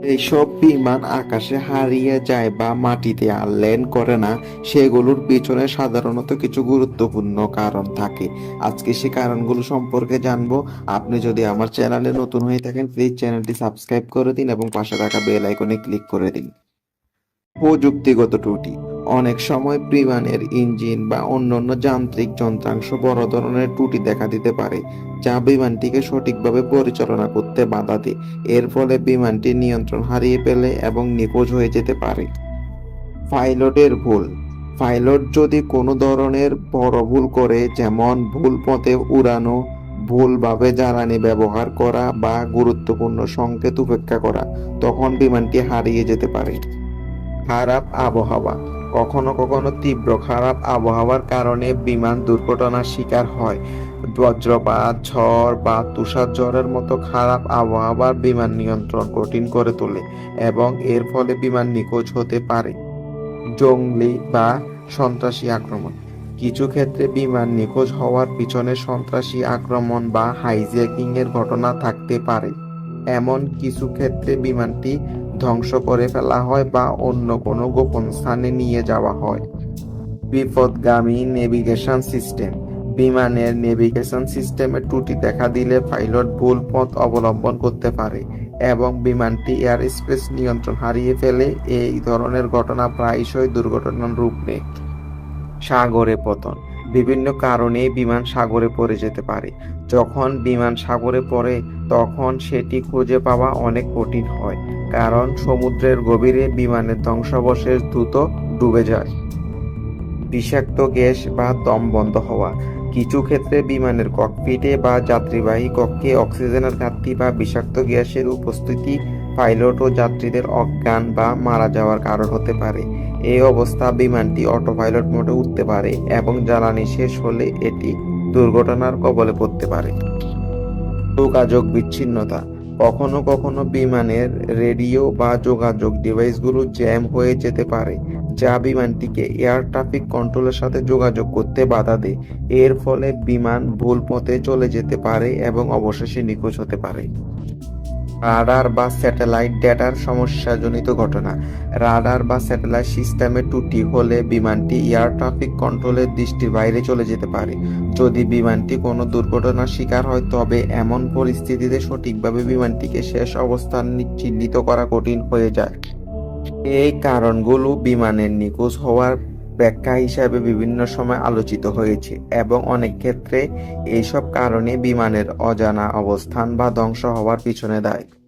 এইসব বিমান আকাশে হারিয়ে যায় বা মাটিতে আর ল্যান্ড করে না, সেগুলোর পিছনে সাধারণত কিছু গুরুত্বপূর্ণ কারণ থাকে। আজকে সে কারণগুলো সম্পর্কে জানবো। আপনি যদি আমার চ্যানেলে নতুন হয়ে থাকেন, প্লিজ চ্যানেলটি সাবস্ক্রাইব করে দিন এবং পাশে থাকা বেল আইকনে ক্লিক করে দিন। প্রযুক্তিগত ত্রুটি। অনেক সময় বিমানের ইঞ্জিন বা অন্যান্য যান্ত্রিক যন্ত্রাংশ বড় ধরনের ত্রুটি দেখা দিতে পারে, যা বিমানটিকে সঠিকভাবে পরিচালনা করতে বাধা দেয়। এর ফলে বিমানটি নিয়ন্ত্রণ হারিয়ে ফেলে এবং নিখোঁজ হয়ে যেতে পারে। পাইলটের ভুল। পাইলট যদি কোনো ধরনের বড় ভুল করে, যেমন ভুল পথে উড়ানো, ভুলভাবে জ্বালানি ব্যবহার করা বা গুরুত্বপূর্ণ সংকেত উপেক্ষা করা, তখন বিমানটি হারিয়ে যেতে পারে। খারাপ আবহাওয়া। কখনো কখনো তীব্র খারাপ আবহাওয়ার কারণে বিমান দুর্ঘটনার শিকার হয়। বজ্রপাত, ঝড় বা তুষারঝড়ের মতো খারাপ আবহাওয়ার বিমান নিয়ন্ত্রণ কঠিন করে তোলে এবং এর ফলে বিমান নিখোঁজ হতে পারে। জঙ্গি বা সন্ত্রাসী আক্রমণ। কিছু ক্ষেত্রে বিমান নিখোঁজ হওয়ার পিছনে সন্ত্রাসী আক্রমণ বা হাইজ্যাকিং এর ঘটনা থাকতে পারে। এমন কিছু ক্ষেত্রে বিমানটি ধ্বংস করে ফেলা হয় বা অন্য কোনো গোপন স্থানে নিয়ে যাওয়া হয়। বিপথগামী নেভিগেশন সিস্টেম। বিমানের নেভিগেশন সিস্টেমে ত্রুটি দেখা দিলে পাইলট ভুল পথ অবলম্বন করতে পারে এবং বিমানটি এয়ার স্পেস নিয়ন্ত্রণ হারিয়ে ফেলে। এই ধরনের ঘটনা প্রায়শই দুর্ঘটনার রূপ নেয়। সাগরে পতন। বিভিন্ন কারণে বিমান সাগরে পড়ে যেতে পারে। যখন বিমান সাগরে পড়ে, তখন সেটি খুঁজে পাওয়া অনেক কঠিন হয়, কারণ সমুদ্রের গভীরে বিমানের ধ্বংসাবশেষ দ্রুত ডুবে যায়। বিষাক্ত গ্যাস বা দম বন্ধ হওয়া। কিছু ক্ষেত্রে বিমানের ককপিটে বা যাত্রীবাহী কক্ষে অক্সিজেনের ঘাটতি বা বিষাক্ত গ্যাসের উপস্থিতি পাইলট ও যাত্রীদের অজ্ঞান বা মারা যাওয়ার কারণ হতে পারে। এই অবস্থা বিমানটি অটোপাইলট মোডে উঠতে পারে এবং জ্বালানি শেষ হলে এটি দুর্ঘটনার কবলে পড়তে পারে। যোগাযোগ বিচ্ছিন্নতা। কখনো কখনো বিমানের রেডিও বা যোগাযোগ ডিভাইসগুলো জ্যাম হয়ে যেতে পারে, যা বিমানটিকে এয়ার ট্রাফিক কন্ট্রোলের সাথে যোগাযোগ করতে বাধা দেয়। এর ফলে বিমান ভুল পথে চলে যেতে পারে এবং অবশেষে নিখোঁজ হতে পারে। রাডার বা স্যাটেলাইট ডেটার সমস্যাজনিত ঘটনা। রাডার বা স্যাটেলাইট সিস্টেমে ত্রুটি হলে বিমানটি এয়ার ট্রাফিক কন্ট্রোলের দৃষ্টির বাইরে চলে যেতে পারে। যদি বিমানটি কোনো দুর্ঘটনার শিকার হয়, তবে এমন পরিস্থিতিতে সঠিকভাবে বিমানটিকে শেষ অবস্থান চিহ্নিত করা কঠিন হয়ে যায়। এই কারণগুলো বিমানের নিখোঁজ হওয়ার ব্যাখ্যা হিসাবে বিভিন্ন সময় আলোচিত হয়েছে এবং অনেক ক্ষেত্রে এইসব কারণে বিমানের অজানা অবস্থান বা ধ্বংস হওয়ার পিছনে দায়ী।